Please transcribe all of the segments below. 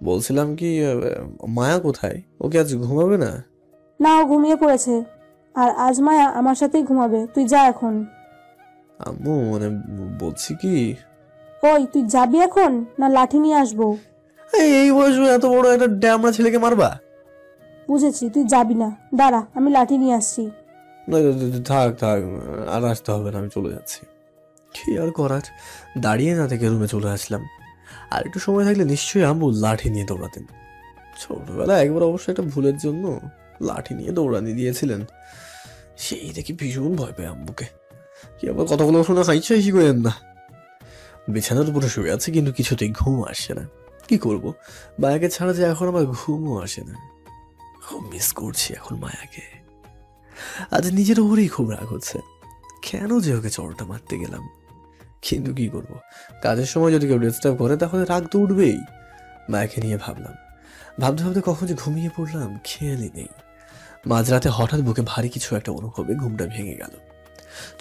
বলছিলাম কি, মায়া কোথায়? ওকে আজ ঘুমাবে না? না, ও ঘুমিয়ে পড়েছে। আর আজ মায়া আমার সাথেই ঘুমাবে, তুই যা এখন। আম্মু মানে বলছি কি, ওই তুই যাবি এখন না লাঠি নিয়ে আসবো? এই বয়সে এত বড় একটা ড্যামরা ছেলেকে মারবা? বুঝেছি, তুই যাবি না, দাঁড়া আমি লাঠি নিয়ে আসছি। না, থাক থাক, আর আসতে হবে না, আমি চলে যাচ্ছি। কি আর করার, দাঁড়িয়ে না থেকে রুমে চলে আসলাম। আর একটু সময় থাকলে নিশ্চয়ই আম্মু লাঠি নিয়ে দৌড়াতেন। ছোটবেলায় একবার অবশ্য একটা ভুলের জন্য লাঠি নিয়ে দৌড়ানি দিয়েছিলেন। সেই দেখি ভীষণ ভয় পায় আম্মুকে। কি আবার কথাগুলো শোনা খাইছে ইসি করেন না। বিছানার উপরে শুয়ে আছে কিন্তু কিছুতেই ঘুম আসছে না। কি করব, মায়াকে ছাড়া যে এখন আমার ঘুমও আসে না। খুব মিস করছি এখন মায়াকে। আজ নিজের উপরেই খুব রাগ হচ্ছে, কেন যে ওকে চড়টা মারতে গেলাম। কিন্তু কি করব, কাজের সময় যদি কেউ ডিস্টার্ব করে তাহলে রাগ তো উঠবেই। মায়াকে নিয়ে ভাবলাম, ভাবতে ভাবতে কখন যে ঘুমিয়ে পড়লাম খেয়ালই নেই। মাঝরাতে হঠাৎ বুকে ভারী কিছু একটা অনুভবে ঘুমটা ভেঙে গেল।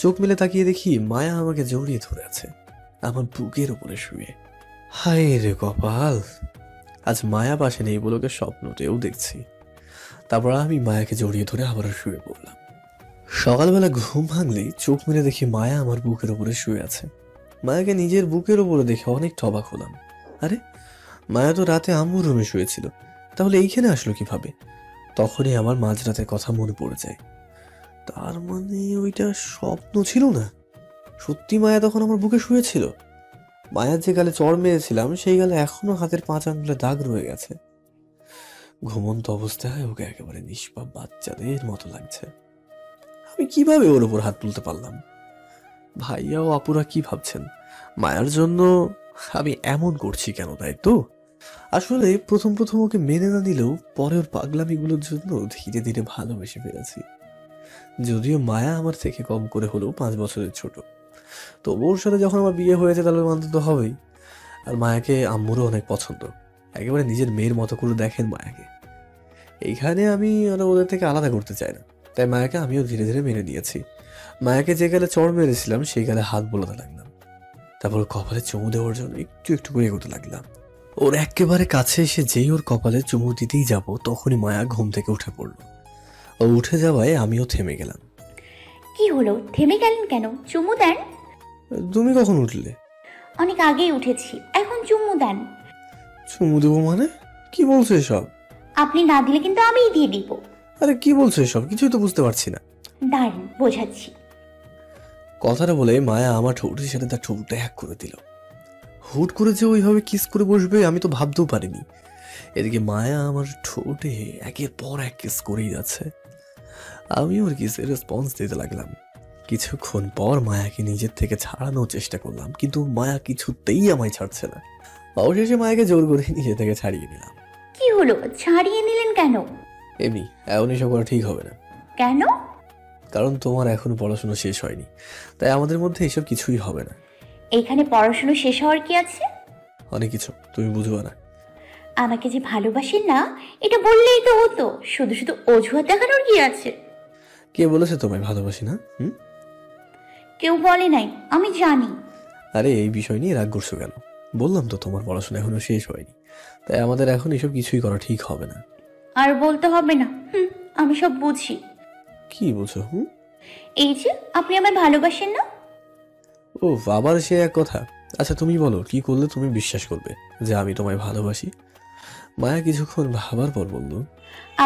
চোখ মেলে তাকিয়ে দেখি মায়া আমাকে জড়িয়ে ধরে আছে, আমার বুকের উপরে শুয়ে। হায় রে কপাল, আজ মায়া পাশে নেই বলোকে স্বপ্নতেও দেখছি। তারপর আমি মায়াকে জড়িয়ে ধরে আবার শুয়ে পড়লাম। সকালবেলা ঘুম ভাঙলেই চোখ মেলে দেখি মায়া আমার বুকের উপরে শুয়ে আছে। মায়াকে নিজের বুকের উপরে দেখে অনেক অবাক হলাম। আরে, মায়া তো রাতে আম্মুর রুমে শুয়েছিল, তাহলে এইখানে আসলো কিভাবে? তখনই আমার মাঝরাতের কথা মনে পড়ে যায়। তার মানে ওইটা স্বপ্ন ছিল না, সত্যি মায়া তখন আমার বুকে শুয়েছিল। মায়ার যে গালে চড় মেরেছিলাম সেই গালে এখনো হাতের 5 আঙ্গুলে দাগ রয়ে গেছে। ঘুমন্ত অবস্থায় ওকে একেবারে নিষ্পাপ বাচ্চাদের মতো লাগছে। আমি কিভাবে ওর উপর হাত তুলতে পারলাম? ভাইয়া ও আপুরা কি ভাবছেন মায়ার জন্য আমি এমন করছি কেন, তাই তো? আসলে প্রথম প্রথম ওকে মেনে না নিলেও পরে ওর পাগলামিগুলোর জন্য ধীরে ধীরে ভালোবেসে ফেলেছি। যদিও মায়া আমার থেকে কম করে হলেও 5 বছরের ছোট, তবু ওর সাথে যখন আমার বিয়ে হয়েছে তাহলে মানতে তো হবেই। আর মায়াকে আম্মুরও অনেক পছন্দ, একেবারে নিজের মেয়ের মতো করে দেখেন মায়াকে। এইখানে আমি আর ওদের থেকে আলাদা করতে চাই না, তাই মায়াকে আমিও ধীরে ধীরে মেনে নিয়েছি। মায়াকে যে গালে চড় মেরেছিলাম সেই গালে হাত বোলাতে লাগলাম, তারপর কপালে চুমু দেওয়ার জন্য একটু একটু করে এগোতে লাগলাম। ওর একেবারে কাছে এসে যেই ওর কপালে চুমু দিতেই যাব তখনই মায়া ঘুম থেকে উঠে পড়লো। ও উঠে যাওয়ায় আমিও থেমে গেলাম। কি হলো, থেমে গেলেন কেন? চুমু দেন। তুমি কখন উঠলে? অনেক আগেই উঠেছি, এখন চুমু দেন। চুমু দেবো মানে? কি বলছো এসব? আপনি না দিলে কিন্তু আমিই দিয়ে দিব। আরে কি বলছো এসব, কিছুই তো বুঝতে পারছি না। দাঁড়ান, বোঝাচ্ছি। কথাটা বলে মায়া আমার ঠোঁটের সাথে তার ঠোঁটটা এক করে দিল। হুট করে যে ওইভাবে কিস করে বসবে আমি তো ভাবতেও পারিনি। এদিকে মায়া আমার ঠোঁটে একের পর এক কিস করেই যাচ্ছে। আমি ওর কিসের রেসপন্স দিতে লাগলাম। কিছুক্ষণ পর মায়াকে নিজের থেকে ছাড়ানোর চেষ্টা করলাম, কিন্তু মায়া কিছুতেই আমায় ছাড়ছে না। অবশেষে মায়াকে জোর করে নিজে থেকে ছাড়িয়ে নিলাম। কি হলো, ছাড়িয়ে নিলেন কেন? এমনি, এমন এসব করা ঠিক হবে না। কেন? কারণ তোমার এখনো পড়াশোনা শেষ হয়নি, তাই আমাদের মধ্যে এসব কিছুই হবে না। এখানে পড়াশোনা শেষ হওয়ার কি আছে? অনেক কিছু, তুমি বুঝবা না। আমাকে যে ভালোবাসেন না এটা বললেই তো হতো, শুধু শুধু অজুহাত দেখানোর কি আছে? কে বলেছে তোমায় ভালোবাসি না? কেউ বলে নাই, আমি জানি। আরে এই বিষয় নিয়ে রাগ করছো কেন? বললাম তো তোমার পড়াশোনা এখনো শেষ হয়নি, তাই আমাদের এখন এসব কিছুই করা ঠিক হবে না। আর বলতে হবে না, আমি সব বুঝি। কি বুঝো? এই যে আপনি আমায় ভালোবাসেন না। ও আবার সে এক কথা। আচ্ছা তুমি বলো, কি করলে তুমি বিশ্বাস করবে যে আমি তোমায় ভালোবাসি? মায়া কিছুক্ষণ ভাবার পর বলল,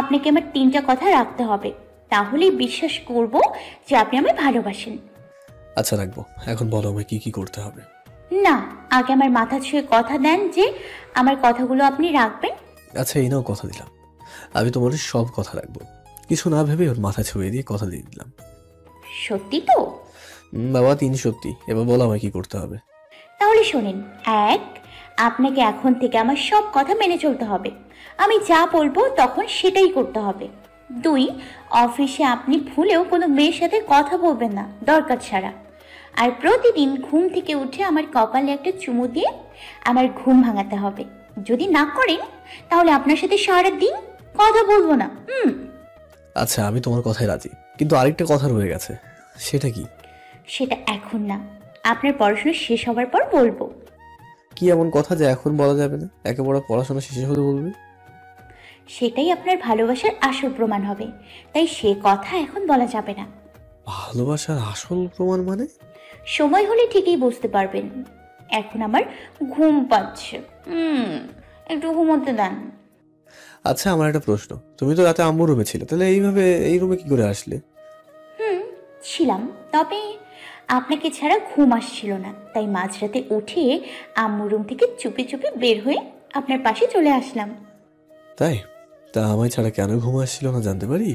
আপনাকে আমার 3টা কথা রাখতে হবে, তাহলেই বিশ্বাস করব যে আপনি আমায় ভালোবাসেন। আচ্ছা রাখবো, এখন বলো আমায় কি কি করতে হবে। না, আগে আমার মাথা ছুঁয়ে কথা দেন যে আমার কথাগুলো আপনি রাখবেন। আচ্ছা এই নাও, কথা দিলাম আমি তোমার সব কথা রাখবো। কিছু না ভেবে ওর মাথা ছুঁয়ে দিয়ে কথা দিয়ে দিলাম। সত্যি তো? বাবা 3 সত্যি। এবার বলো আমায় কি করতে হবে। তাহলে শোনেন। 1, আপনাকে এখন থেকে আমার সব কথা মেনে চলতে হবে, আমি যা বলবো তখন সেটাই করতে হবে। 2, অফিসে আপনি ভুলেও কোনো মেয়ের সাথে কথা বলবেন না দরকার ছাড়া। আর প্রতিদিন ঘুম থেকে উঠে আমার কপালে একটা চুমু দিয়ে আমার ঘুম ভাঙাতে হবে। যদি না করেন তাহলে আপনার সাথে সারা দিন কথা বলবো না। আচ্ছা আমি তোমার কথায় রাজি, কিন্তু আরেকটা কথা রয়ে গেছে। সেটা কি? সেটা এখন না, আপনার পড়াশোনা শেষ হওয়ার পর বলবো। কি এমন কথা যে এখন বলা যাবে না, একেবারে পড়াশোনা শেষে হলে বলবে? সেটাই আপনার ভালোবাসার আসল প্রমাণ হবে, তাই সে কথা এখন বলা যাবে না। ভালোবাসার আসল প্রমাণ মানে? সময় হলে ঠিকই বুঝতে পারবেন। এখন আমার ঘুম পাচ্ছে, একটু ঘুমোতে দেন। আচ্ছা, আমার একটা প্রশ্ন, তুমি তো রাতে আম্মুর রুমে ছিলে, তাহলে এইভাবে এই রুমে কি করে আসলে? ছিলাম, তবে আপনাকে ছাড়া ঘুম আসছিল না, তাই মাঝরাতে উঠে আম্মুর রুম থেকে চুপি চুপি বের হয়ে আপনার পাশে চলে আসলাম। তাই? তা আমায় ছাড়া কেন ঘুম আসছিল না জানতে পারি?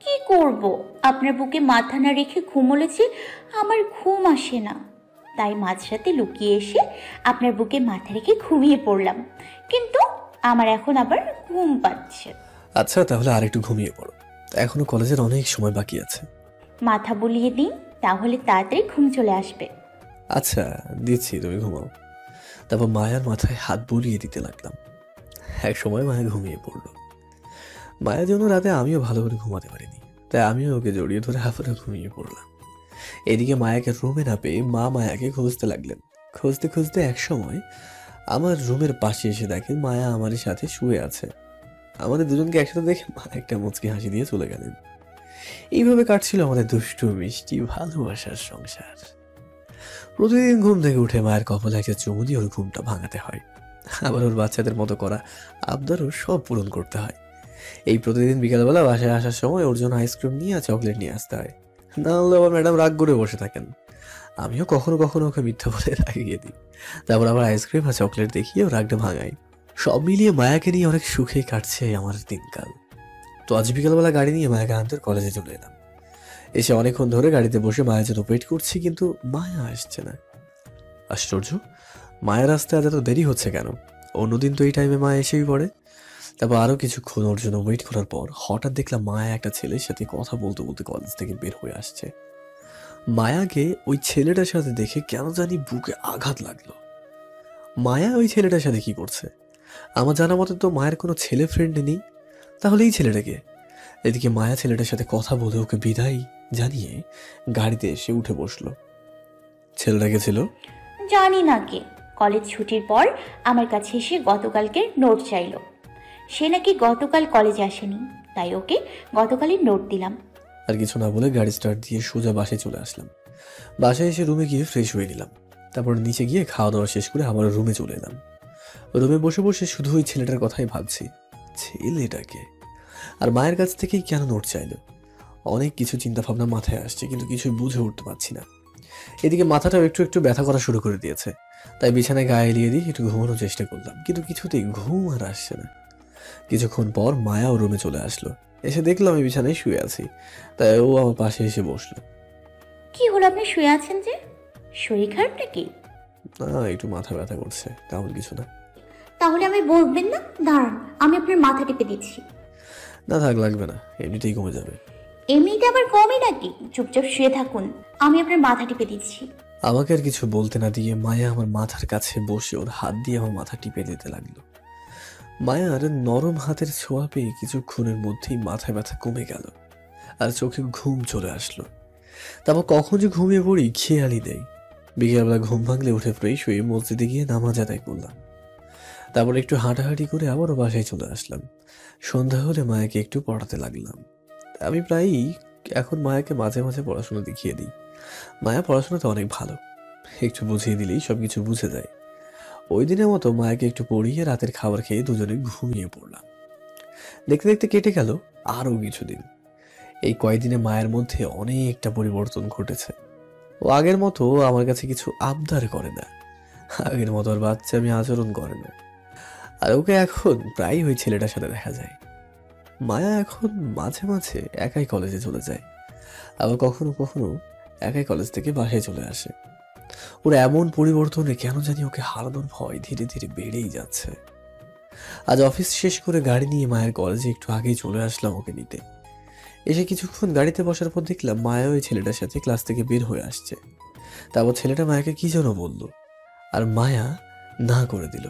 কি করব, আপনার বুকে মাথা না রেখে ঘুমোলে যে আমার ঘুম আসে না, তাই মাঝরাতে লুকিয়ে এসে আপনার বুকে মাথা রেখে ঘুমিয়ে পড়লাম, কিন্তু আমার এখন আবার ঘুম পাচ্ছে। আচ্ছা, তাহলে আরেকটু ঘুমিয়ে পড়ো, এখনো কলেজের অনেক সময় বাকি আছে। মাথা বুলিয়ে দিন, তাহলে তাড়াতাড়ি ঘুম চলে আসবে। আচ্ছা, দিচ্ছি, তুমি ঘুমাও। তারপর মায়ার মাথায় হাত বুলিয়ে দিতে লাগলাম। এক সময় মায়া ঘুমিয়ে পড়লো। মায়ের জন্য রাতে আমিও ভালো করে ঘুমাতে পারিনি, তাই আমিও ওকে জড়িয়ে ধরে হাফরে ঘুমিয়ে পড়লাম। এদিকে মায়াকে রুমে না পেয়ে মা মায়াকে খুঁজতে লাগলেন। খুঁজতে খুঁজতে এক সময় আমার রুমের পাশে এসে দেখেন মায়া আমার সাথে শুয়ে আছে। আমাদের দুজনকে একসাথে দেখে মা একটা মুচকি হাসি দিয়ে চলে গেলেন। এইভাবে কাটছিল আমাদের দুষ্টু মিষ্টি ভালোবাসার সংসার। প্রতিদিন ঘুম থেকে উঠে মায়ের কপালে একটা চুমু দিয়ে ওর ঘুমটা ভাঙাতে হয়, আবার ওর বাচ্চাদের মতো করা আবদারও সব পূরণ করতে হয়। এই প্রতিদিন বিকালবেলা বাসায় আসার সময় ওর জন্য আইসক্রিম নিয়ে আর চকলেট নিয়ে আসতে হয়, না হলে আবার ম্যাডাম রাগ করে বসে থাকেন। আমিও কখনো কখনো ওকে মিথ্যা বলে রাগিয়ে দিই, তারপর আবার আইসক্রিম আর চকলেট দেখিয়ে ও রাগটা ভাঙাই। সব মিলিয়ে মায়াকে নিয়ে অনেক সুখে কাটছে আমার দিনকাল। তো আজ বিকালবেলা গাড়ি নিয়ে মায়াকে আনতে কলেজে চলে এলাম। এসে অনেকক্ষণ ধরে গাড়িতে বসে মায়ের জন্য ওয়েট করছি, কিন্তু মায়া আসছে না। আশ্চর্য, মায়ের আসতে আজ এত দেরি হচ্ছে কেন? অন্যদিন তো এই টাইমে মা এসেই পড়ে। তারপর আরো কিছুক্ষণ ওর জন্য ওয়েট করার পর হঠাৎ দেখলাম মায়া একটা ছেলের সাথে কথা বলতে বলতে কলেজ থেকে বের হয়ে আসছে। মায়াকে ওই ছেলেটার সাথে দেখে কেন জানি বুকে আঘাত লাগলো। মায়া ওই ছেলেটার সাথে কি করছে? আমার জানা মতে তো মায়ের কোনো ছেলে ফ্রেন্ড নেই, তাহলে এই ছেলেটাকে? এদিকে মায়া ছেলেটার সাথে কথা বলে ওকে বিদায় জানিয়ে গাড়িতে এসে উঠে বসলো। ছেলেটাকে ছিল জানি না কে, কলেজ ছুটির পর আমার কাছে এসে গতকালকের নোট চাইলো। সে নাকি গতকাল কলেজে আসেনি, তাই ওকে গতকালের নোট দিলাম। আর কিছু না বলে গাড়ি স্টার্ট দিয়ে সোজা বাসায় চলে আসলাম। বাসায় এসে রুমে গিয়ে ফ্রেশ হয়ে নিলাম, তারপর নিচে গিয়ে খাওয়া দাওয়া শেষ করে আবার রুমে চলে এলাম। রুমে বসে বসে শুধু ওই ছেলেটার কথাই ভাবছি। ছেলেটাকে আর মায়ের কাছ থেকেই কেন নোট চাইলো? অনেক কিছু চিন্তা ভাবনা মাথায় আসছে, কিন্তু কিছুই বুঝে উঠতে পারছি না। এদিকে মাথাটাও একটু একটু ব্যথা করা শুরু করে দিয়েছে, তাই বিছানায় গায়ে এলিয়ে দিয়ে একটু ঘুমানোর চেষ্টা করলাম, কিন্তু কিছুতেই ঘুম আর আসছে না। কিছুক্ষণ পর মায়াও রুমে চলে আসলো। এসে দেখলাম আমি বিছানায় শুয়ে আছি, তাই ও আমার পাশে এসে বসলো। কি হলো, আপনি শুয়ে আছেন যে? শরীর খারাপ নাকি? না, একটু মাথা ব্যথা করছে, তেমন কিছু না। তাহলে আমি বলবেন না, দাঁড়ান আমি আপনার মাথা টিপে দিচ্ছি। না থাক, লাগবে না, এমনিতেই কমে যাবে। এমনিতে আবার কমই নাকি? চুপচাপ শুয়ে থাকুন, আমি আপনার মাথা টিপে দিচ্ছি। আমাকে আর কিছু বলতে না দিয়ে মায়া আমার মাথার কাছে বসে ওর হাত দিয়ে আমার মাথা টিপে দিতে লাগলো। মায়ার নরম হাতের ছোঁয়া পেয়ে কিছুক্ষণের মধ্যেই মাথায় ব্যথা কমে গেল আর চোখে ঘুম চলে আসলো। তারপর কখন যে ঘুমিয়ে পড়ি খেয়ালই নেই। বিকেলবেলা ঘুম ভাঙলে উঠে ফ্রেশ হয়ে মসজিদে গিয়ে নামাজ আদায় করলাম। তারপর একটু হাঁটাহাঁটি করে আবারও বাসায় চলে আসলাম। সন্ধ্যা হলে মায়াকে একটু পড়াতে লাগলাম। আমি প্রায়ই এখন মায়াকে মাঝে মাঝে পড়াশোনা দেখিয়ে দিই। মায়া পড়াশোনাতে অনেক ভালো, একটু বুঝিয়ে দিলেই সবকিছু বুঝে যায়। ওই দিনের মতো মায়াকে একটু পড়িয়ে রাতের খাবার খেয়ে দুজনে ঘুমিয়ে পড়লাম। দেখতে দেখতে কেটে গেল আরও কিছুদিন। এই কয়েকদিনে মায়ের মধ্যে অনেকটা পরিবর্তন ঘটেছে। ও আগের মতো আমার কাছে কিছু আবদার করে না, আগের মতো আর বাচ্চা আমি আচরণ করে না। আর ওকে এখন প্রায় ওই ছেলেটার সাথে দেখা যায়। মায়া এখন মাঝে মাঝে একাই কলেজে চলে যায়, আবার কখনো কখনো একাই কলেজ থেকে বাসায় চলে আসে। ওর এমন পরিবর্তনে কেন জানি ওকে হারানোর ভয় ধীরে ধীরে বেড়েই যাচ্ছে। আজ অফিস শেষ করে গাড়ি নিয়ে মায়ের কলেজে একটু আগেই চলে আসলাম ওকে নিতে। এসে কিছুক্ষণ গাড়িতে বসার পর দেখলাম মায়া ওই ছেলেটার সাথে ক্লাস থেকে বের হয়ে আসছে। তারপর ছেলেটা মায়াকে কি যেন বলল, আর মায়া না করে দিল।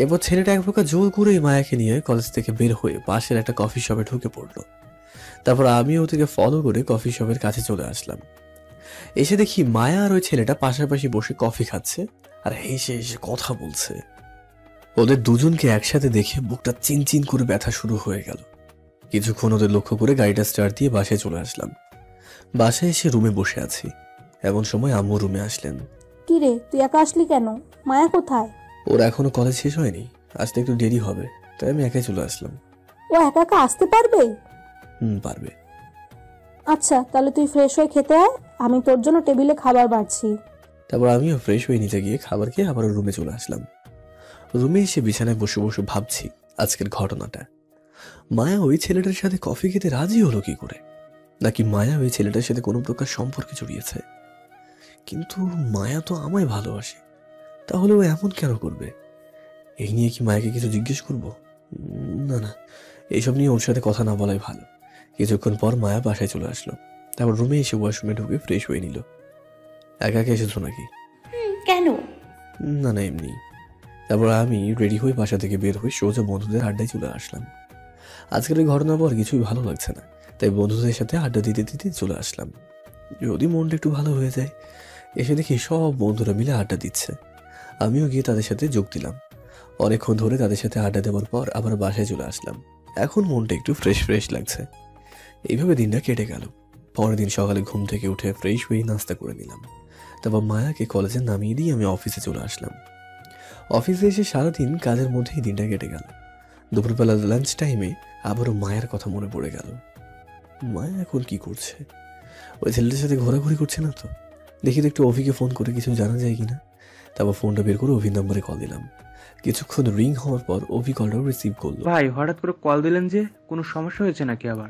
এরপর ছেলেটা এক প্রকার জোর করেই মায়াকে নিয়ে কলেজ থেকে বের হয়ে পাশের একটা কফি শপে ঢুকে পড়লো। তারপর আমি ওদিকে ফলো করে কফি শপের কাছে চলে আসলাম। এসে দেখি মায়া আর ওই ছেলেটা পাশাপাশি বসে কফি খাচ্ছে আর হেসে হেসে কথা বলছে। ওদের দুজনকে একসাথে দেখে বুকটা চিনচিন করে ব্যথা শুরু হয়ে গেল। কিছুক্ষণ ওদের লক্ষ্য করে গাড়িটা স্টার্ট দিয়ে বাসায় চলে আসলাম। বাসায় এসে রুমে বসে আছি, এমন সময় আম্মু রুমে আসলেন। কি রে, তুই একা আসলি কেন? মায়া কোথায়? ওর এখনো কলেজ শেষ হয়নি, আসতে একটু দেরি হবে, তাই আমি একাই চলে আসলাম। ও একা একা আসতে পারবে? পারবে। আচ্ছা, তাহলে তুই ফ্রেশ হয়ে খেতে আয়, আমি তোর জন্য টেবিলে খাবার বাড়ছি। তারপর আমিও ফ্রেশ হয়ে নিচে গিয়ে খাবার খেয়ে আবার রুমে চলে আসলাম। রুমে এসে বিছানায় বসে বসে ভাবছি আজকের ঘটনাটা। মায়া ওই ছেলেটার সাথে কফি খেতে রাজি হলো কি করে? নাকি মায়া ওই ছেলেটার সাথে কোনো প্রকার সম্পর্কে জড়িয়েছে? কিন্তু মায়া তো আমায় ভালোবাসে, তাহলে ও এমন কেন করবে? এই নিয়ে কি মায়াকে কিছু জিজ্ঞেস করব? না না, এইসব নিয়ে ওর সাথে কথা না বলাই ভালো। কিছুক্ষণ পর মায়া বাসায় চলে আসলো। তারপর রুমে এসে ওয়াশরুমে ঢুকে ফ্রেশ হয়ে নিল। একা একা এসেছো নাকি? কেন? না না, এমনি। তারপর আমি রেডি হয়ে বাসা থেকে বের হয়ে সোজা বন্ধুদের আড্ডায় চলে আসলাম। আজকের এই ঘটনার পর কিছুই ভালো লাগছে না, তাই বন্ধুদের সাথে আড্ডা দিতে দিতে চলে আসলাম। যদি মনটা একটু ভালো হয়ে যায়। এসে দেখি সব বন্ধুরা মিলে আড্ডা দিচ্ছে, আমিও গিয়ে তাদের সাথে যোগ দিলাম। অনেকক্ষণ ধরে তাদের সাথে আড্ডা দেওয়ার পর আবার বাসায় চলে আসলাম। এখন মনটা একটু ফ্রেশ ফ্রেশ লাগছে। এইভাবে দিনটা কেটে গেল। পরের দিন সকালে ঘুম থেকে উঠে ফ্রেশ হয়ে নাস্তা করে নিলাম। তারপর মায়াকে কলেজে নামিয়ে দিয়ে আমি অফিসে চলে আসলাম। অফিসে এসে সারাদিন কাজের মধ্যেই দিনটা কেটে গেল। দুপুরবেলা লাঞ্চ টাইমে আবারও মায়ের কথা মনে পড়ে গেল। মায়া এখন কি করছে? ওই ছেলেটার সাথে ঘোরাঘুরি করছে না তো? দেখি তো একটু অভিকে ফোন করে কিছু জানা যায় কিনা। তারপর ফোনটা বের করে অভির নাম্বারে কল দিলাম। কিছুক্ষণ রিং হওয়ার পর অভি কলটাও রিসিভ করলো। ভাই, হঠাৎ করে কল দিলেন যে? কোনো সমস্যা হয়েছে নাকি আবার?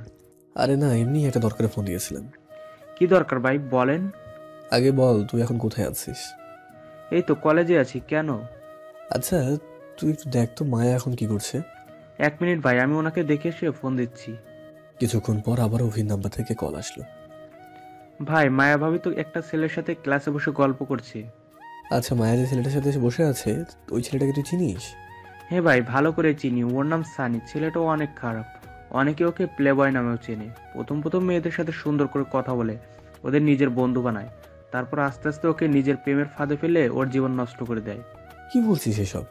আরে না, এমনি একটা দরকারে ফোন দিয়েছিলাম। কি দরকার ভাই, বলেন। আগে বল, তুই এখন কোথায় আছিস? এই তো কলেজে আছি। কেন? আচ্ছা, তুই একটু দেখ তো মায়া এখন কি করছে। 1 মিনিট ভাই, আমি ওনাকে দেখে এসে ফোন দিচ্ছি। কিছুক্ষণ পর আবার অভির নাম্বার থেকে কল আসলো। ভাই, মায়া ভাবি তো একটা ছেলের সাথে ক্লাসে বসে গল্প করছে। আচ্ছা, মায়া যে ছেলেটার সাথে এসে বসে আছে, ওই ছেলেটাকে তুই চিনিস? হ্যাঁ ভাই, ভালো করে চিনি। ওর নাম সানি। ছেলেটাও অনেক খারাপ। অনেকে ওকে প্লে বয় নামেও চেনে। প্রথম প্রথম মেয়েদের সাথে সুন্দর করে কথা বলে ওদের নিজের বন্ধু বানায়। তারপর আস্তে আস্তে ওকে নিজের প্রেমের ফাঁদে ফেলে ওর জীবন নষ্ট করে দেয়। কি বলছিস এসব?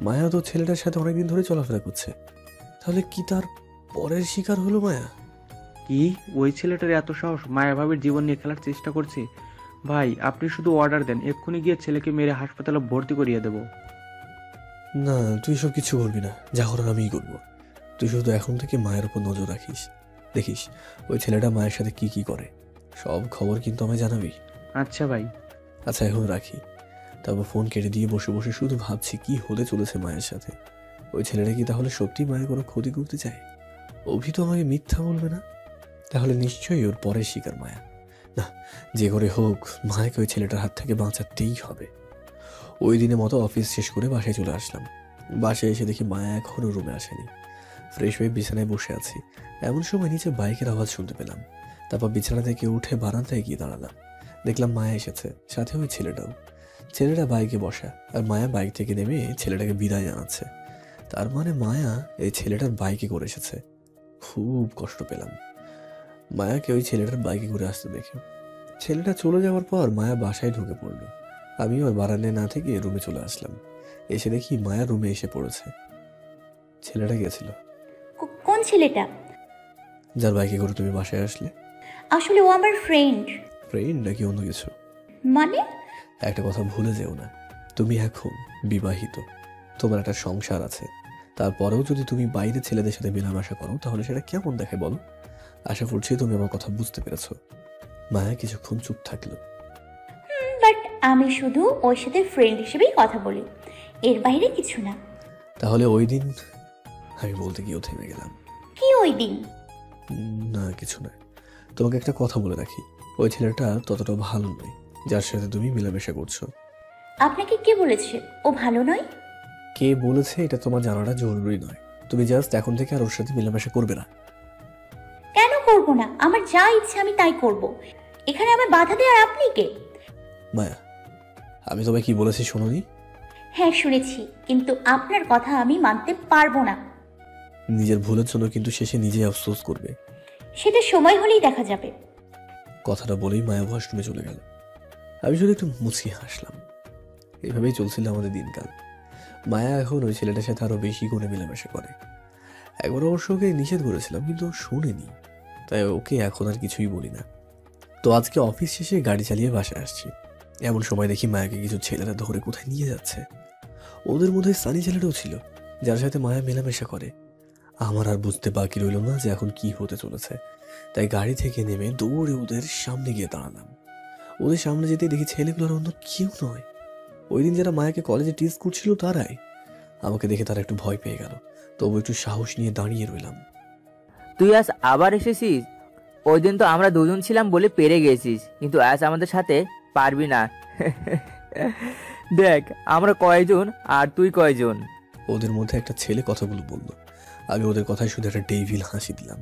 মায়া তো ছেলেটার সাথে অনেকদিন ধরে চলাফেরা করছে, তাহলে কি তার পরের শিকার হলো মায়া? কি? ওই ছেলেটার এত সাহস মায়া ভাবির জীবন নিয়ে খেলার চেষ্টা করছে? ভাই, আপনি শুধু অর্ডার দেন, এক্ষুনি গিয়ে ছেলেকে মেরে হাসপাতালে ভর্তি করিয়ে দেব। না, তুই সব কিছু করবি না, যা করার আমিই করবো। তুই শুধু এখন থেকে মায়ের উপর নজর রাখিস, দেখিস ওই ছেলেটা মায়ের সাথে কি কি করে। সব খবর কিন্তু আমায় জানাবি। আচ্ছা ভাই। আচ্ছা, এখন রাখি। তারপর ফোন কেটে দিয়ে বসে বসে শুধু ভাবছি কি হতে চলেছে মায়ের সাথে। ওই ছেলেটা কি তাহলে সত্যি মায়ের কোনো ক্ষতি করতে চায়? অভি তো আমাকে মিথ্যা বলবে না, তাহলে নিশ্চয়ই ওর পরের শিকার মায়া। না, যে করে হোক মায়াকে ওই ছেলেটার হাত থেকে বাঁচাতেই হবে। ওই দিনের মতো অফিস শেষ করে বাসায় চলে আসলাম। বাসায় এসে দেখি মায়া এখনো রুমে আসেনি। ফ্রেশ হয়ে বিছানায় বসে আছি, এমন সময় নিচে বাইকের আওয়াজ শুনতে পেলাম। তারপর বিছানা থেকে উঠে বারান্দায় গিয়ে দাঁড়ালাম। দেখলাম মায়া এসেছে, সাথে ওই ছেলেটাও। ছেলেটা বাইকে বসা, আর মায়া বাইক থেকে নেমে ছেলেটাকে বিদায় জানাচ্ছে। তার মানে মায়া এই ছেলেটার বাইকে করে এসেছে। খুব কষ্ট পেলাম মায়াকে ওই ছেলেটার বাইকে ঘুরে আসতে দেখে। ছেলেটা চলে যাওয়ার পর মায়া বাসায় ঢুকে পড়লো। আমিও আর বারান্দায় না থেকে রুমে চলে আসলাম। এসে দেখি মায়া রুমে এসে পড়েছে। ছেলেটা গেছিল। কোন ছেলেটা? যার বাইকে করে তুমি বাসায় আসলে। আসলে ও আমার ফ্রেন্ড। ফ্রেন্ড নাকি অন্য কিছু? মানে? একটা কথা ভুলে যেও না, তুমি এখন বিবাহিত, তোমার একটা সংসার আছে। তারপরেও যদি তুমি বাইরে ছেলেদের সাথে মেলামেশা করো তাহলে সেটা কেমন দেখে বলো? আশা করছি তুমি আমার কথা বুঝতে পেরেছো। মায়া কিছুক্ষণ চুপ থাকলো। বাট আমি শুধু ওর সাথে ফ্রেন্ড হিসেবেই কথা বলি, এর বাইরে কিছু না। তাহলে ওই দিন? আমি বলতে গিয়েও থেমে গেলাম। কি ওই দিন? না, কিছু নয়। তোমাকে একটা কথা বলে রাখি, ওই ছেলেটা ততটা ভালো নয় যার সাথে তুমি মেলামেশা করছো। আপনাকে কে বলেছে ও ভালো নয়? কে বলেছে এটা তোমার জানাটা জরুরি নয়। তুমি জাস্ট এখন থেকে আর ওর সাথে মেলামেশা করবে না। কেন করব না? আমার যা ইচ্ছা আমি তাই করব। এখানে আমার বাধা দেওয়ার আপনি কে? মায়া, আমি তোমায় কি বলেছি শোনোনি? হ্যাঁ শুনেছি, কিন্তু আপনার কথা আমি মানতে পারবো না। নিজের ভুলের জন্য কিন্তু শেষে নিজেই আফসোস করবে। সেটা সময় হলেই দেখা যাবে। কথাটা বলেই মায়া ওয়াশরুমে চলে গেল। আমি শুধু একটু মুচকি হাসলাম। এভাবেই চলছিল আমাদের দিনকাল। মায়া এখন ওই ছেলেটার সাথে আরো বেশি করে মেলামেশা করে। একবার অবশ্য ওকে নিষেধ করেছিলাম, কিন্তু ও শোনেনি, তাই ওকে এখন আর কিছুই বলি না। তো আজকে অফিস শেষে গাড়ি চালিয়ে বাসায় আসছি, এমন সময় দেখি মায়াকে কিছু ছেলেরা ধরে কোথায় নিয়ে যাচ্ছে। ওদের মধ্যে সানি ছেলেটাও ছিল, যার সাথে মায়া মেলামেশা করে। আমার আর বুঝতে বাকি রইল না যে এখন কি হতে চলেছে, তাই গাড়ি থেকে নেমে দৌড়ে ওদের সামনে গিয়ে দাঁড়ালাম। ওদের সামনে যেতে দেখি ছেলেগুলোর অন্য কেউ নয়, ওই দিন যারা মায়াকে কলেজে টিজ করছিল তারাই। আমাকে দেখে তারা একটু ভয় পেয়ে গেল, তবু একটু সাহস নিয়ে দাঁড়িয়ে রইলাম। তুই আজ আবার এসেছিস? ওই দিন তো আমরা দুজন ছিলাম বলে পেরে গেছিস, কিন্তু আজ আমাদের সাথে পারবি না। দেখ আমরা কয়জন আর তুই কয়জন। ওদের মধ্যে একটা ছেলে কথাগুলো বলল। আমি ওদের কথায় শুধু একটা ডেভিল হাসি দিলাম।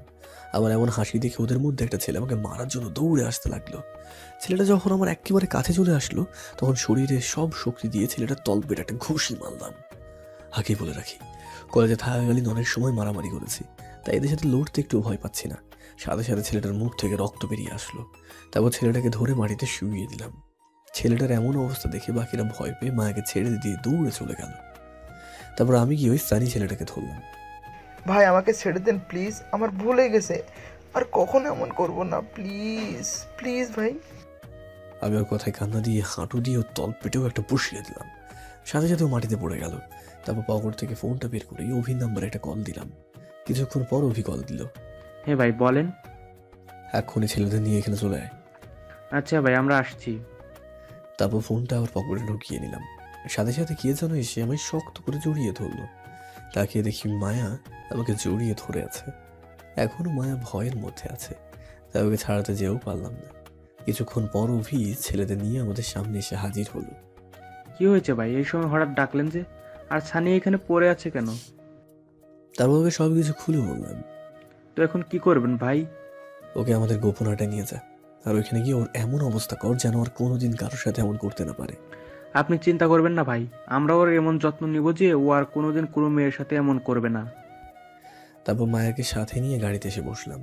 আবার এমন হাসি দেখে ওদের মধ্যে একটা ছেলে আমাকে মারার জন্য দৌড়ে আসতে লাগলো। ছেলেটা যখন আমার একেবারে কাছে চলে আসলো, তখন শরীরে সব শক্তি দিয়ে ছেলেটার তলপেটে একটা ঘুষি মারলাম। আগেই বলে রাখি, কলেজে থাকাকালীন অনেক সময় মারামারি করেছি, তাই এদের সাথে লড়তে একটু ভয় পাচ্ছি না। সাথে সাথে ছেলেটার মুখ থেকে রক্ত বেরিয়ে আসলো। তারপর ছেলেটাকে ধরে মাটিতে শুইয়ে দিলাম। ছেলেটার এমন অবস্থা দেখে বাকিরা ভয় পেয়ে মায়াকে ছেড়ে দিয়ে দৌড়ে চলে গেল। তারপর আমি গিয়ে ওই সানি ছেলেটাকে ধরলাম। ভাই আমাকে ছেড়ে দেন প্লিজ, আমার ভুল হয়ে গেছে, আর কখনো এমন করব না, প্লিজ প্লিজ ভাই। আমি ওর কথায় কান্না দিয়ে হাঁটু দিয়ে ওর তল পেটেও একটা বসিয়ে দিলাম। সাথে সাথে ও মাটিতে পড়ে গেল। তারপর পকেট থেকে ফোনটা বের করে অভির নাম্বারে একটা কল দিলাম। কিছুক্ষণ পর অভি কল দিল। হ্যাঁ ভাই বলেন। এক্ষুনি ছেলেদের নিয়ে এখানে চলে আয়। আচ্ছা ভাই আমরা আসছি। তারপর ফোনটা ওর পকেটে ঢুকিয়ে নিলাম। সাথে সাথে কে যেন এসে আমায় শক্ত করে জড়িয়ে ধরলো। তাকিয়ে দেখি মায়া আমাকে জড়িয়ে ধরে আছে। এখনো মায়া ভয়ের মধ্যে আছে, তাই ওকে ছাড়াতে যেও পারলাম না। কিছুক্ষণ পর অভি ছেলেদের নিয়ে আমাদের সামনে এসে হাজির হলো। কি হয়েছে ভাই, এই সময় হঠাৎ ডাকলেন যে? আর সানি এখানে পড়ে আছে কেন? তারপর ওকে সব কিছু খুলে বললাম। তো এখন কি করবেন ভাই? ওকে আমাদের গোপনাটা নিয়ে যা, আর ওইখানে গিয়ে ওর এমন অবস্থা কর যেন আর কোনোদিন কারোর সাথে এমন করতে না পারে। আপনি চিন্তা করবেন না ভাই, আমরা ওর এমন যত্ন নিব যে ও আর কোনোদিন কোনো মেয়ের সাথে এমন করবে না। তারপর মায়াকে সাথে নিয়ে গাড়িতে এসে বসলাম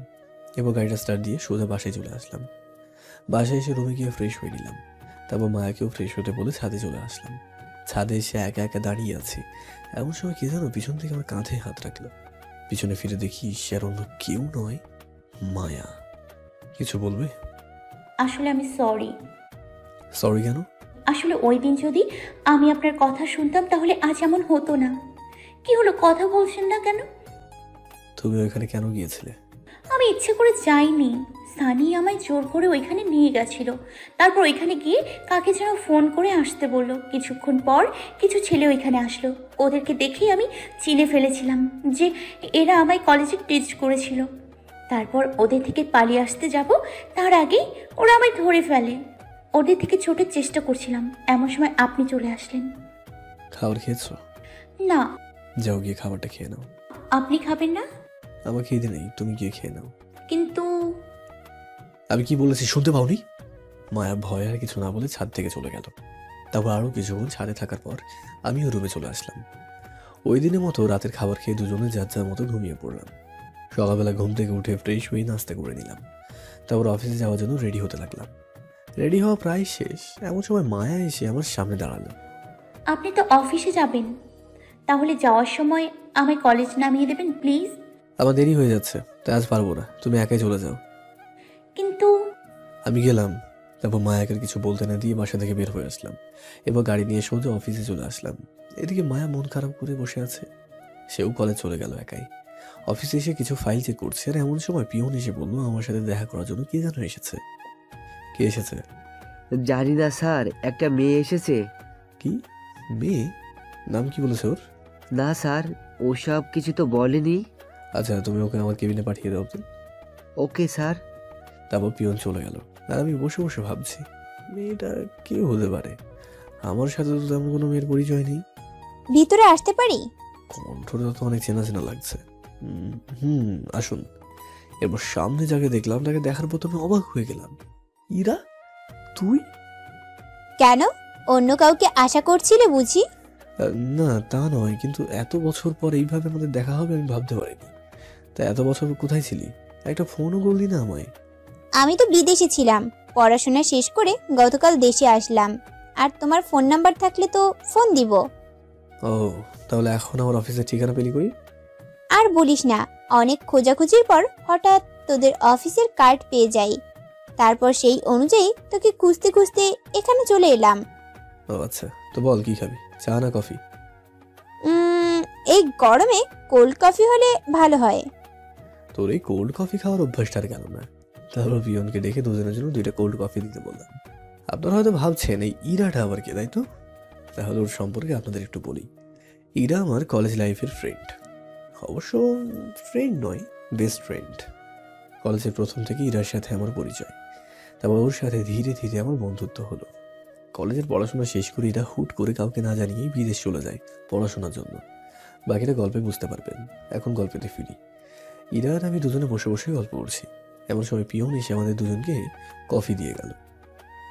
এবং গাড়িটা স্টার্ট দিয়ে সোজা বাসায় চলে আসলাম। বাসায় এসে রুমে গিয়ে ফ্রেশ হয়ে নিলাম। তারপর মায়াকেও ফ্রেশ হতে বলে ছাদে চলে আসলাম। ছাদে এসে একা একা দাঁড়িয়ে আছি, এমন সময় কে যেন পিছন থেকে আমার কাঁধে হাত রাখলো। পিছনে ফিরে দেখি সে আর অন্য কেউ নয়, মায়া। কিছু বলবে? আসলে আমি সরি। সরি কেন? আসলে ওই দিন যদি আমি আপনার কথা শুনতাম তাহলে আজ এমন হতো না। কি হলো, কথা বলছেন না কেন? তুমি ওইখানে কেন গিয়েছিলে? আমি ইচ্ছে করে যাইনি, সানি আমায় জোর করে ওইখানে নিয়ে গেছিল। তারপর ওইখানে গিয়ে কাকে যেন ফোন করে আসতে বললো। কিছুক্ষণ পর কিছু ছেলে ওইখানে আসলো। ওদেরকে দেখেই আমি চিনে ফেলেছিলাম যে এরা আমায় কলেজে টিচ করেছিল। তারপর ওদের থেকে পালিয়ে আসতে যাব, তার আগেই ওরা আমায় ধরে ফেলে। ওদের থেকে ছোটার চেষ্টা করছিলাম, এমন সময় আপনি চলে আসলেন। খাবার খেয়েছো? না। যাও গিয়ে খাবারটা খেয়ে নাও। আপনি খাবেন না? আমার খিদে নেই, তুমি গিয়ে খেয়ে নাও। কিন্তু আমি কি বলেছি শুনতে পাওনি? মায়া ভয় আর কিছু না বলে ছাদ থেকে চলে গেল। তারপর আরও কিছুক্ষণ ছাদে থাকার পর আমিও রুমে চলে আসলাম। ওই দিনের মতো রাতের খাবার খেয়ে দুজনে যার যার মতো ঘুমিয়ে পড়লাম। সকালবেলা ঘুম থেকে উঠে ফ্রেশ হয়ে নাস্তা করে নিলাম। তারপর অফিসে যাওয়ার জন্য রেডি হতে লাগলাম। রেডি হওয়া প্রায় শেষ, এমন সময় মায়া এসে আমার সামনে দাঁড়ালো। আপনি তো অফিসে যাবেন, তাহলে যাওয়ার সময় আমায় কলেজ নামিয়ে দেবেন প্লিজ। আমার দেরি হয়ে যাচ্ছে, তাই আজ পারবো না, তুমি একাই চলে যাও। কিন্তু আমি গেলাম। তারপর মায়াকে কিছু বলতে না দিয়ে বাসা থেকে বের হয়ে আসলাম। এবার গাড়ি নিয়ে সোজা অফিসে চলে আসলাম। এদিকে মায়া মন খারাপ করে বসে আছে। সেও কলেজ চলে গেল একাই। অফিসে এসে কিছু ফাইল চেক করছে, আর এমন সময় পিয়ন এসে বললো আমার সাথে দেখা করার জন্য কে যেন এসেছে। কে এসেছে? জানি না স্যার, একটা মেয়ে এসেছে। কি মেয়ে? নাম কি বলেছে ওর? না স্যার, ওসব কিছু তো বলেনি। আচ্ছা, তুমি ওকে আমার কেবিনে পাঠিয়ে দাও তো। Okay sir. তারপর পিয়ন চলে গেল, আর আমি বসে বসে ভাবছি মেয়েটা কে হতে পারে। আমার সাথে তো তেমন কোনো মেয়ের পরিচয় নেই। ভিতরে আসতে পারি? কণ্ঠটা তো অনেক চেনা চেনা লাগছে। আসুন। এরপর সামনে যাকে দেখলাম তাকে দেখার পর আমি অবাক হয়ে গেলাম। ইরা, তুই? কেন, অন্য কাউকে আশা করছিলে বুঝি? না তা নয়, কিন্তু এত বছর পর এইভাবে আমাদের দেখা হবে আমি ভাবতে পারিনি। তা এত বছর কোথায় ছিলি? একটা ফোনও করলি না আমায়। আমি তো বিদেশে ছিলাম, পড়াশোনা শেষ করে গতকাল দেশে আসলাম। আর তোমার ফোন নাম্বার থাকলে তো ফোন দিব। ও, তাহলে এখন আমার অফিসের ঠিকানা পেলি কই? আর বলিস না, অনেক খোঁজাখুঁজির পর হঠাৎ তোদের অফিসের কার্ড পেয়ে যাই। তারপর সেই অনুযায়ী তোকে খুঁজতে খুঁজতে এখানে চলে এলাম। ও আচ্ছা, তো বল কি খাবি, চা না কফি? এই গরমে কোল্ড কফি হলে ভালো হয়। তোর এই কোল্ড কফি খাওয়ার অভ্যাসটা আর কেন না? তারপর পিয়নকে ডেকে দুজনের জন্য 2টা কোল্ড কফি দিতে বললাম। আপনারা হয়তো ভাবছেন এই ইরাটা আবার কে, তাই তো? তাহলে ওর সম্পর্কে আপনাদের একটু বলি। ইরা আমার কলেজ লাইফের ফ্রেন্ড, অবশ্য ফ্রেন্ড নয়, বেস্ট ফ্রেন্ড। কলেজের প্রথম থেকে ইরার সাথে আমার পরিচয়, তারপর ওর সাথে ধীরে ধীরে আমার বন্ধুত্ব হলো। কলেজের পড়াশোনা শেষ করে ইরা হুট করে কাউকে না জানিয়েই বিদেশ চলে যায় পড়াশোনার জন্য। বাকিটা গল্পে বুঝতে পারবেন। এখন গল্পেতে ফিরি। ইরা আর আমি দুজনে বসে বসে গল্প করছি, এমন সময় পিয়ন এসে আমাদের দুজনকে কফি দিয়ে গেল।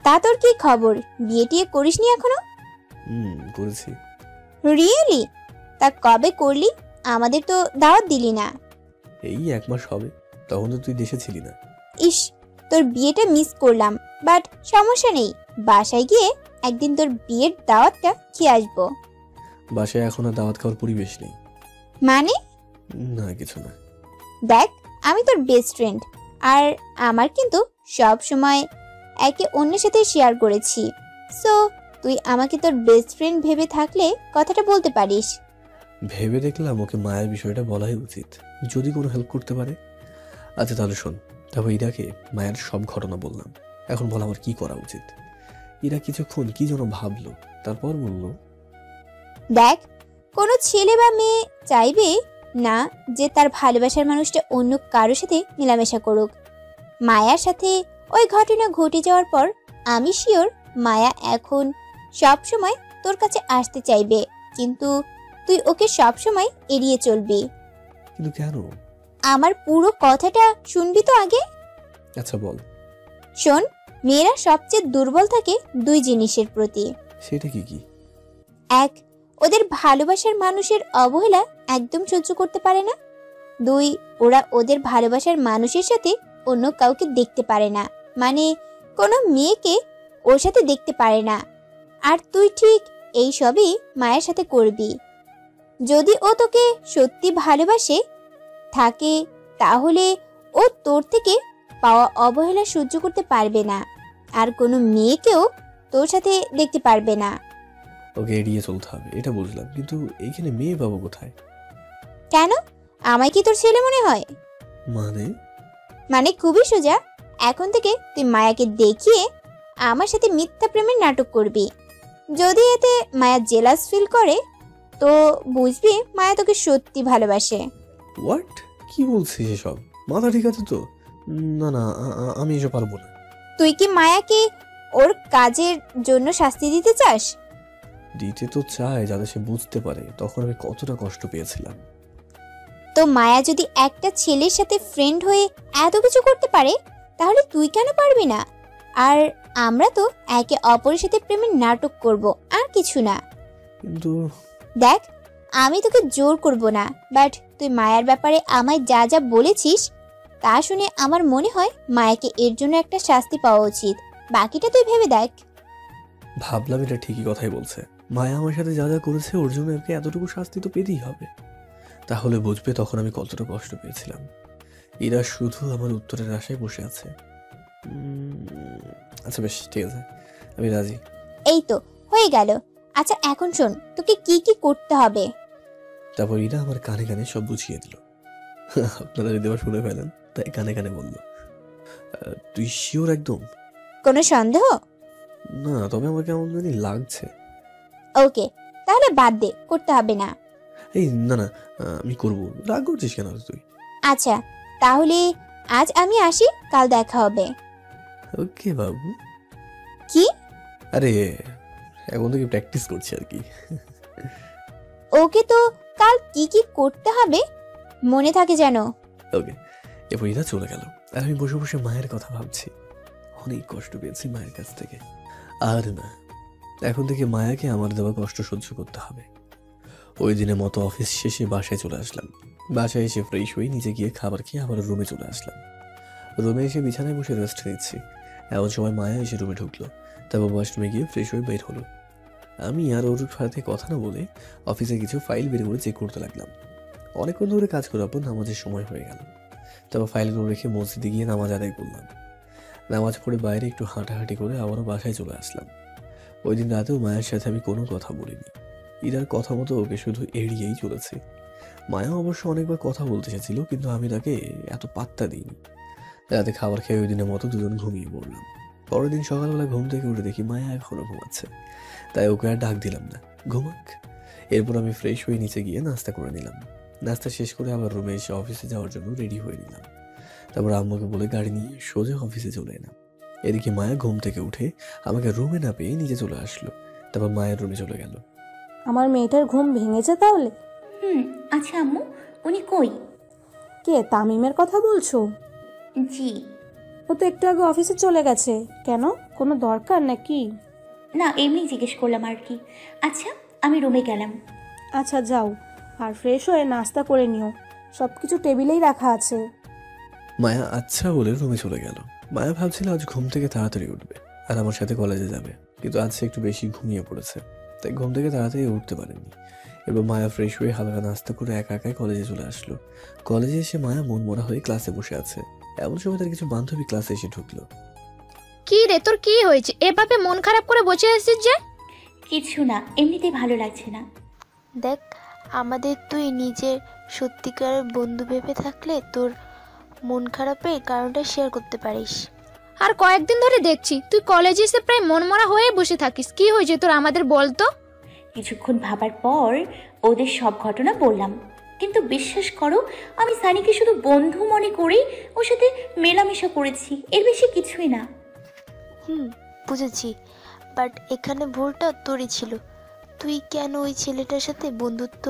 তা তোর কি খবর, বিয়ে টিয়ে করিসনি এখনো? করেছি। রিয়েলি? তা কবে করলি? আমাদের তো দাওয়াত দিলি না। এই 1 মাস হবে, তখন তো তুই দেশে ছিলি না। ইস, তোর বিয়েটা মিস করলাম, বাট সমস্যা নেই, বাসায় গিয়ে একদিন তোর বিয়ের দাওয়াতটা খেয়ে আসবো। বাসায় এখন আর দাওয়াত খাওয়ার পরিবেশ নেই। মানে? না কিছু না। দেখ, আমি তোর বেস্ট ফ্রেন্ড, আর আমার কিন্তু সব সময় একে অন্যের সাথে শেয়ার করেছি। সো তুই আমাকে তোর বেস্ট ফ্রেন্ড ভেবে থাকলে কথাটা বলতে পারিস। ভেবে দেখলাম ওকে মায়ের বিষয়টা বলাই উচিত, যদি কোনো হেল্প করতে পারে। আচ্ছা তাহলে শোন। তারপর ইরাকে মায়ের সব ঘটনা বললাম। এখন বল আমার কি করা উচিত। ইরা কিছুক্ষণ কি যেন ভাবলো, তারপর বলল, দেখ, কোনো ছেলে বা মেয়ে চাইবে না যে তার ভালোবাসার মানুষটা অন্য কারোর সাথে মেলামেশা করুক। মায়ার সাথে ওই ঘটনা ঘটে যাওয়ার পর আমি শিওর মায়া এখন সব সময় তোর কাছে আসতে চাইবে, কিন্তু তুই ওকে সব সময় এড়িয়ে চলবি। কিন্তু কেন? আমার পুরো কথাটা শুনবি তো আগে? আচ্ছা বল। শোন, মেয়েরা সবচেয়ে দুর্বল থাকে 2 জিনিসের প্রতি। সেটা কি কি? 1, ওদের ভালোবাসার মানুষের অবহেলা একদম সহ্য করতে পারে না। 2, ওরা ওদের ভালোবাসার মানুষের সাথে অন্য কাউকে দেখতে পারে না, মানে কোনো মেয়েকে ওর সাথে দেখতে পারে না। আর তুই ঠিক এই সবই মায়ের সাথে করবি। যদি ও তোকে সত্যি ভালোবাসে থাকে, তাহলে ও তোর থেকে পাওয়া অবহেলা সহ্য করতে পারবে না, আর কোনো মেয়েকেও তোর সাথে দেখতে পারবে না। ওকে এড়িয়ে চলতে হবে, এটা বুঝলাম, কিন্তু এইখানে মেয়ে পাবো কোথায়? কেন, আমায় কি তোর ছেলে মনে হয়? মানে খুবই সোজা। এখন থেকে তুই মায়াকে দেখিয়ে আমার সাথে মিথ্যা প্রেমের নাটক করবি। যদি এতে মায়া জেলাস ফিল করে, তো বুঝবি মায়া তোকে সত্যি ভালোবাসে। হোয়াট? কি বলছিস এসব? মাথা ঠিক আছে তো? না না, আমি এসব পারবো না। তুই কি মায়াকে ওর কাজের জন্য শাস্তি দিতে চাস? দিতে তো চাই, যাতে সে বুঝতে পারে তখন আমি কতটা কষ্ট পেয়েছিলাম। তো মায়া যদি একটা ছেলের সাথে ফ্রেন্ড হয়ে এত কিছু করতে পারে, তাহলে তুই কেন পারবি না? আর আমরা তো একে অপরের সাথে প্রেমের নাটক করব, আর কিছু না। কিন্তু দেখ, আমি তোকে জোর করব না, বাট তুই মায়ার ব্যাপারে আমায় যা যা বলেছিস তা শুনে আমার মনে হয় মায়াকে এর জন্য একটা শাস্তি পাওয়া উচিত। বাকিটা তুই ভেবে দেখ। ভাবলাম এটা ঠিকই কথাই বলছে। মায়া আমার সাথে যা যা করেছে ওর জন্য ওকে এতটুকু শাস্তি তো পেতেই হবে, তাহলে বুঝবে তখন আমি কতটা কষ্ট পেয়েছিলাম। এরা শুধু আমার উত্তরের আশায় বসে আছে। আচ্ছা বেশ, ঠিক আছে, আমি রাজি। এই তো হয়ে গেল। আচ্ছা এখন শোন, তোকে কি কি করতে হবে। তারপর এরা আমার কানে কানে সব বুঝিয়ে দিল। আপনারা যদি আবার শুনে ফেলেন, তাই কানে কানে বলল, তুই শিওর একদম? কোনো সন্দেহ? না, তবে আমার কেমন জানি লাগছে। ওকে, তাহলে বাদ দে, করতে হবে না। এই না না, আমি করবো। রাগ করছিস কেন তুই? আচ্ছা তাহলে আজ আমি আসি, কাল দেখা হবে। ওকে বাবু। কি? আরে এখন থেকে প্র্যাকটিস করছি আর কি। ওকে, তো কাল কি কি করতে হবে মনে থাকে যেন। ওকে। এরপর এরা চলে গেল, আর আমি বসে বসে মায়ের কথা ভাবছি। অনেক কষ্ট পেয়েছি মায়ের কাছ থেকে। আর না, এখন থেকে মায়াকে আমার দেওয়া কষ্ট সহ্য করতে হবে। ওই দিনের মতো অফিস শেষে বাসায় চলে আসলাম। বাসায় এসে ফ্রেশ হয়ে নিচে গিয়ে খাবার খেয়ে আবার রুমে চলে আসলাম। রুমে এসে বিছানায় বসে রেস্ট নিচ্ছি। এমন সময় মায়া এসে রুমে ঢুকলো। তারপর ওয়াশরুমে গিয়ে ফ্রেশ হয়ে বের হলো। আমি আর ওর সাথে কথা না বলে অফিসে কিছু ফাইল বের করে চেক করতে লাগলাম। অনেকক্ষণ ধরে কাজ করার পর নামাজের সময় হয়ে গেল। তারপর ফাইলগুলো রেখে মসজিদে গিয়ে নামাজ আদায় করলাম। নামাজ পড়ে বাইরে একটু হাঁটাহাঁটি করে আবারও বাসায় চলে আসলাম। ওই দিন রাতেও মায়ের সাথে আমি কোনো কথা বলিনি। ইরার কথা মতো ওকে শুধু এড়িয়েই চলেছে। মায়া অবশ্য অনেকবার কথা বলতে এসেছিল, কিন্তু আমি তাকে এত পাত্তা দিইনি। রাতে খাবার খেয়ে ওই দিনের মতো দুজন ঘুমিয়ে পড়লাম। পরের দিন সকালবেলা ঘুম থেকে উঠে দেখি মায়া এখনো ঘুমাচ্ছে, তাই ওকে আর ডাক দিলাম না, ঘুমাক। এরপর আমি ফ্রেশ হয়ে নিচে গিয়ে নাস্তা করে নিলাম। নাস্তা শেষ করে আবার রুমে এসে অফিসে যাওয়ার জন্য রেডি হয়ে নিলাম। তারপর আম্মুকে বলে গাড়ি নিয়ে সোজা অফিসে চলে এলাম। এদিকে মায়া ঘুম থেকে উঠে আমাকে রুমে না পেয়ে নিচে চলে আসলো। তারপর মায়ের রুমে চলে গেল। আমার মেয়েটার ঘুম ভেঙেছে তাহলে? আচ্ছা আম্মু, উনি কই? কে, তামিমের কথা বলছো? জি। ও তো একটু আগে অফিসে চলে গেছে। কেন, কোনো দরকার নাকি? না, এমনি জিজ্ঞেস করলাম আর কি। আচ্ছা, আমি রুমে গেলাম। আচ্ছা যাও, আর ফ্রেশ হয়ে নাস্তা করে নিও, সব কিছু টেবিলেই রাখা আছে। মায়া আচ্ছা বলে রুমে চলে গেল। মায়া ভাবছিল আজ ঘুম থেকে তাড়াতাড়ি উঠবে আর আমার সাথে কলেজে যাবে, কিন্তু আজ সে একটু বেশি ঘুমিয়ে পড়েছে, তাই ঘুম থেকে তাড়াতাড়ি উঠতে পারেনি। এবার মায়া ফ্রেশ হয়ে হালকা নাস্তা করে একা একাই কলেজে চলে আসলো। কলেজে এসে মায়া মন মরা হয়ে ক্লাসে বসে আছে। এমন সময় তার কিছু বান্ধবী ক্লাসে এসে ঢুকলো। কি রে, তোর কি হয়েছে? এভাবে মন খারাপ করে বসে আছিস যে? কিছু না, এমনিতেই ভালো লাগছে না। দেখ, আমাদের তুই নিজের সত্যিকারের বন্ধু ভেবে থাকলে তোর মন খারাপের কারণটা শেয়ার করতে পারিস। আর কয়েকদিন ধরে দেখছি তুই কলেজে এসে প্রায় মনমরা হয়ে বসে থাকিস। কি হয়েছে তোর, আমাদের বল তো। কিছুক্ষণ ভাবার পর ওদের সব ঘটনা বললাম, কিন্তু বিশ্বাস করো, আমি সানিকে শুধু বন্ধু মনে করেই ওর সাথে মেলামেশা করেছি, এর বেশি কিছুই না। বুঝেছি, বাট এখানে ভুলটা তোরই ছিল। তুই কেন ওই ছেলেটার সাথে বন্ধুত্ব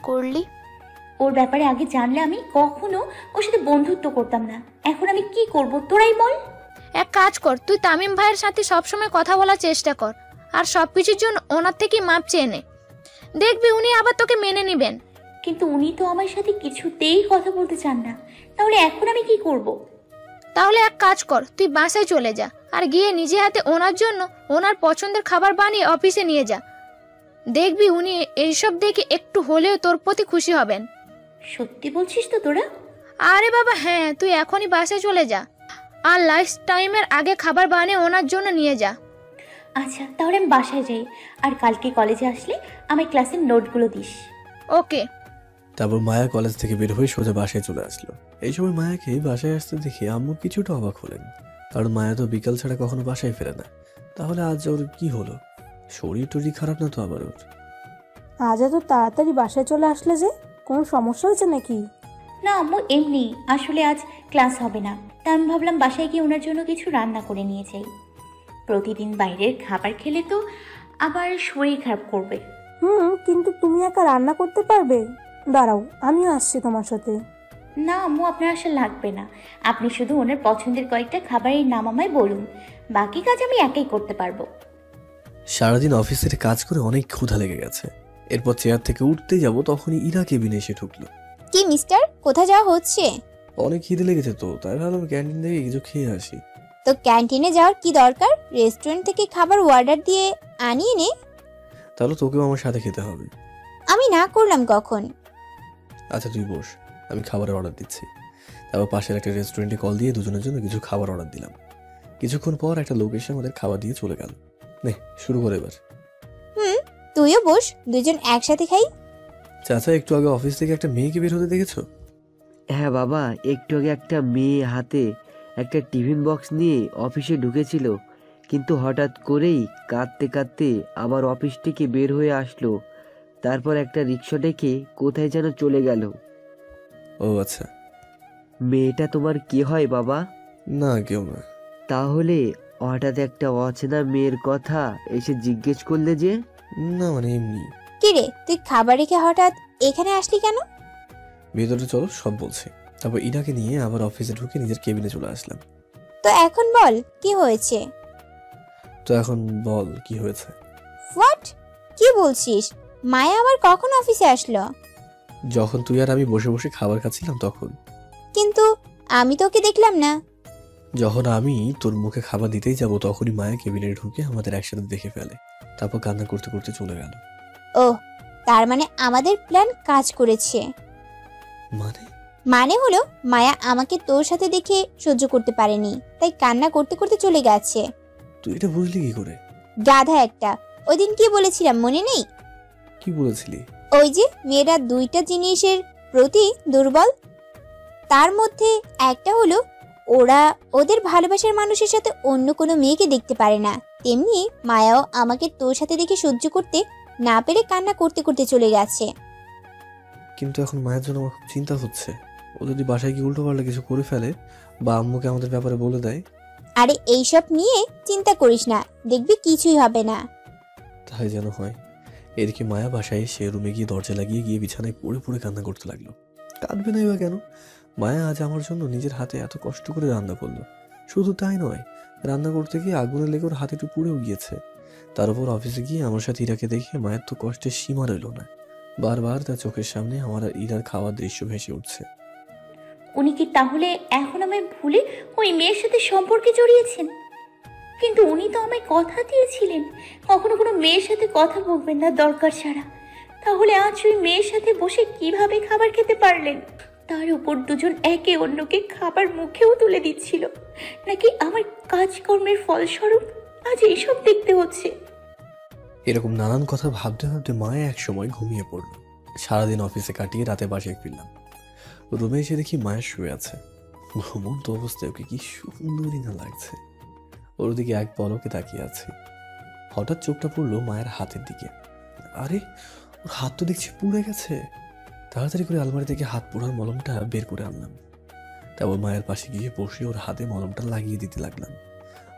করলি? ওর ব্যাপারে আগে জানলে আমি কখনো ওর সাথে বন্ধুত্ব করতাম না। এখন আমি কি করব, তোরাই বল। এক কাজ কর, তুই তামিম ভাইয়ের সাথে সবসময় কথা বলার চেষ্টা কর, আর সবকিছুর জন্য ওনার থেকে মাপ চেয়ে নে। দেখবি উনি আবার তোকে মেনে নেবেন। কিন্তু উনি তো আমার সাথে কিছুতেই কথা বলতে চান না, তাহলে এখন আমি কি করব? তাহলে এক কাজ কর, তুই বাসায় চলে যা, আর গিয়ে নিজে হাতে ওনার জন্য ওনার পছন্দের খাবার বানিয়ে অফিসে নিয়ে যা। দেখবি উনি এইসব দেখে একটু হলেও তোর প্রতি খুশি হবেন। সত্যি বলছিস তো তোরা? আরে বাবা হ্যাঁ, তুই এখনই বাসায় চলে যা, আর লাঞ্চ টাইমের আগে খাবার বানিয়ে ওনার জন্য নিয়ে যা। আচ্ছা, তাহলে আমি বাসায় যাই, আর কালকে কলেজে আসলে আমার ক্লাসের নোটগুলো দিস। ওকে। তারপর মায়া কলেজ থেকে বের হয়ে সোজা বাসায় চলে আসলো। এই সময় মায়াকে বাসায় আসতে দেখে আম্মু কিছুটা অবাক হলেন, কারণ মায়া তো বিকাল ছাড়া কখনো বাসায় ফেরে না। তাহলে আজ ওর কি হলো? শরীর টরীর খারাপ না তো আবার ওর? আজ এত তাড়াতাড়ি বাসায় চলে আসলে যে, কোনো সমস্যা হয়েছে নাকি? না আম্মু, এমনি, আসলে আজ ক্লাস হবে না, তাই আমি ভাবলাম বাসায় গিয়ে ওনার জন্য কিছু রান্না করে নিয়ে যাই। প্রতিদিন বাইরের খাবার খেলে তো আবার শরীর খারাপ করবে। কিন্তু তুমি একা রান্না করতে পারবে? দাঁড়াও, আমিও আসছি তোমার সাথে। না আম্মু, আপনার আসা লাগবে না, আপনি শুধু ওনার পছন্দের কয়েকটা খাবারের নাম আমায় বলুন, বাকি কাজ আমি একাই করতে পারবো। সারাদিন অফিসের কাজ করে অনেক ক্ষুধা লেগে গেছে। এরপর চেয়ার থেকে উঠতে যাব, তখনই ইরা কেবিনে এসে ঢুকলো। কি মিস্টার, কোথায় যাওয়া হচ্ছে? অনেক খিদে লেগেছে তো, তাই ভাবলাম ক্যান্টিন থেকে কিছু খেয়ে আসি। তো ক্যান্টিনে যাওয়ার কি দরকার? রেস্টুরেন্ট থেকে খাবার অর্ডার দিয়ে আনিয়ে নে। তাহলে তোকেও আমার সাথে খেতে হবে। আমি না করলাম কখন? আচ্ছা তুই বস, আমি খাবারের অর্ডার দিচ্ছি। তারপর পাশের একটা রেস্টুরেন্টে কল দিয়ে দুজনের জন্য কিছু খাবার অর্ডার দিলাম। কিছুক্ষণ পর একটা লোক এসে আমাদের খাবার দিয়ে চলে গেল। নে শুরু করে এবার। তুইও বস, দুজন একসাথে খাই। চাচা, একটু আগে অফিস থেকে একটা মেয়েকে বের হতে দেখেছো? হ্যাঁ বাবা, একটু আগে একটা মেয়ে হাতে একটা টিফিন বক্স নিয়ে অফিসে ঢুকেছিল, কিন্তু হঠাৎ করেই কাঁদতে কাঁদতে আবার অফিস থেকে বের হয়ে আসলো। তারপর একটা রিক্সা ডেকে কোথায় যেন চলে গেল। ও আচ্ছা। মেয়েটা তোমার কি হয় বাবা? না, কেউ না। তাহলে হঠাৎ একটা অচেনা মেয়ের কথা এসে জিজ্ঞেস করলে যে? না মানে এমনি। কি রে, তুই খাবার রেখে হঠাৎ এখানে আসলি কেন? ভেতরে চলো, সব বলছি। তারপর ইনাকে নিয়ে আবার অফিসে ঢুকে নিজের কেবিনে চলে আসলাম। তো এখন বল কি হয়েছে? তো এখন বল কি হয়েছে? হোয়াট, কি বলছিস? মায়া আবার কখন অফিসে আসলো? যখন তুই আর আমি বসে বসে খাবার খাচ্ছিলাম তখন। কিন্তু আমি তোকে দেখলাম না। যখন আমি তোর মুখে খাবার দিতেই যাব তখনই মায়া কেবিনে ঢুকে আমাদের একসাথে দেখে ফেলে, তারপর কান্না করতে করতে চলে গেল। ও, তার মানে আমাদের প্ল্যান কাজ করেছে। মানে? মানে হলো মায়া আমাকে তোর সাথে দেখে সহ্য করতে পারেনি, তাই কান্না করতে করতে চলে গেছে। তুই এটা বুঝলি কি করে? গাধা একটা। ওই দিন কি বলেছিলাম মনে নেই? কি বলেছিলি? ওই যে মেয়েরা দুইটা জিনিসের প্রতি দুর্বল, তার মধ্যে একটা হলো ওরা ওদের ভালোবাসার মানুষের সাথে অন্য কোনো মেয়েকে দেখতে পারে না। তেমনি মায়াও আমাকে তোর সাথে দেখে সহ্য করতে না পেরে কান্না করতে করতে চলে গেছে। কিন্তু এখন মায়ের জন্য আমার খুব চিন্তা হচ্ছে। ও যদি বাসায় গিয়ে উল্টো পাল্টা কিছু করে ফেলে বা আম্মুকে আমাদের ব্যাপারে বলে দেয়। আরে এইসব নিয়ে চিন্তা করিস না, দেখবি কিছুই হবে না। তাই যেন হয়। এদিকে মায়া বাসায় সে রুমে গিয়ে দরজা লাগিয়ে গিয়ে বিছানায় পড়ে পড়ে কান্না করতে লাগলো। কাঁদবে নাই বা কেন? মায়া আজ আমার জন্য নিজের হাতে এত কষ্ট করে রান্না করলো। শুধু তাই নয়, রান্না করতে গিয়ে আগুনে লেগে ওর হাতে একটু পুড়েও গিয়েছে। তার উপর অফিসে গিয়ে আমার সাথে ইরাকে দেখে মায়ের তো কষ্টের সীমা রইল না। বারবার তার চোখের সামনে আমার আর ইরার খাওয়ার দৃশ্য ভেসে উঠছে। উনি কি তাহলে এখন আমায় ভুলে ওই মেয়ের সাথে সম্পর্কে জড়িয়েছেন? কিন্তু উনি তো আমায় কথা দিয়েছিলেন কখনো কোনো মেয়ের সাথে কথা বলবেন না দরকার ছাড়া। তাহলে আজ ওই মেয়ের সাথে বসে কিভাবে খাবার খেতে পারলেন? তার উপর দুজন একে অন্যকে খাবার মুখেও তুলে দিচ্ছিল। নাকি আমার কাজকর্মের ফলস্বরূপ আজ এইসব দেখতে হচ্ছে? এরকম নানান কথা ভাবতে ভাবতে মায়া এক সময় ঘুমিয়ে পড়লো। সারাদিন অফিসে কাটিয়ে রাতে বাসায় ফিরলাম। রুমে এসে দেখি মায়া শুয়ে আছে। ঘুমন্ত অবস্থায় ওকে কি সুন্দরই না লাগছে। ওর দিকে এক পলকে তাকিয়ে আছে। হঠাৎ চোখটা পড়লো মায়ের হাতের দিকে। আরে, ওর হাত তো দেখছি পুড়ে গেছে। তাড়াতাড়ি করে আলমারি থেকে হাত পোড়ার মলমটা বের করে আনলাম। তারপর মায়ের পাশে গিয়ে বসে ওর হাতে মলমটা লাগিয়ে দিতে লাগলাম।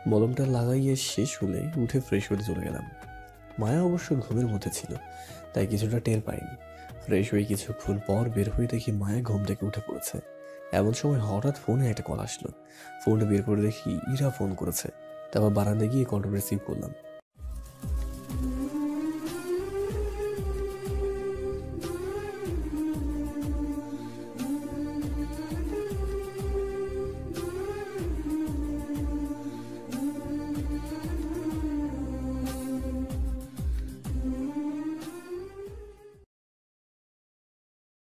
মলমটা লাগাইয়ে শেষ হলে উঠে ফ্রেশ হতে চলে গেলাম। মায়া অবশ্য ঘুমের মধ্যে ছিল, তাই কিছুটা টের পাইনি। ফ্রেশ হয়ে কিছুক্ষণ পর বের হয়ে দেখি মায়া ঘুম থেকে উঠে পড়েছে। এমন সময় হঠাৎ ফোনে একটা কল আসলো। ফোনটা বের করে দেখি ইরা ফোন করেছে। তারপর বারান্দায় গিয়ে কলটা রিসিভ করলাম।